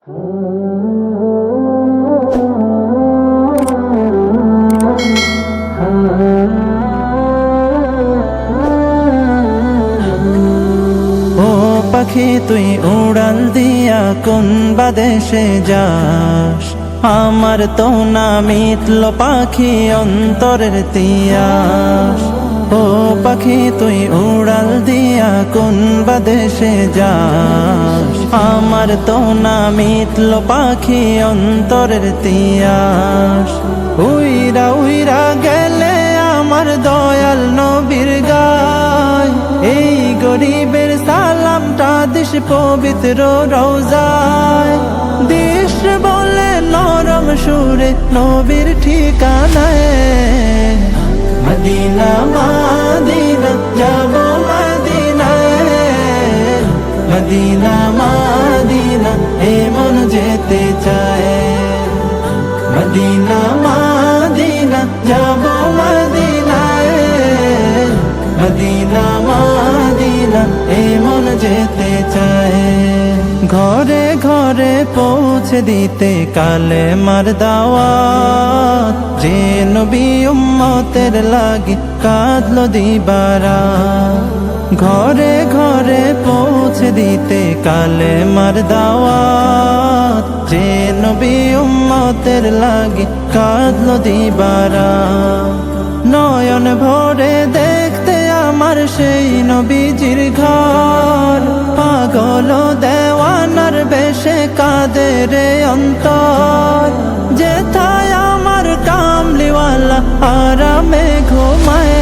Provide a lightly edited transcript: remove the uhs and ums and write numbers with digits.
পাখি তুই উড়াল দিয়া কোন বাদেশে যাস, আমার তো না মিটল পাখি অন্তরের তিয়াস। ও পাখি তুই উড়াল দিয়া কোন বাদেশে যাস, আমার তো না মিটল পাখি অন্তরের তিয়াস। উইরা উইরা গেলে আমার দয়াল নবীর গায়, এই গরিবের সালামটা দিস পবিত্র রওজায়। দিস বলে নরম সুরে নবীর ঠিকানায়, মদিনা মদিনা যাব মদিনায়, মদিনা মদিনা এমন যেতে চায়। মদিনা মদিনা যাব মদিনায়, মদিনা মদিনা এমন যেতে চায়। ঘরে ঘরে পৌঁছে দিতে কালে মার দাওয়াত, যে নবী উম্মতের লাগি কাঁদলো দিবারা। ঘরে ঘরে পৌঁছে দিতে কালে মার দাওয়াত, যে নবী উম্মতের লাগি কাঁদলো দিবারা। নয়ন ভরে দেখতে আমার সেই নবীজির ঘর, পাগল দেওয়ানার বেশে কাঁদে রে অন্তর। যেথায় আমার কামলিওয়ালা আরামে ঘুমায়,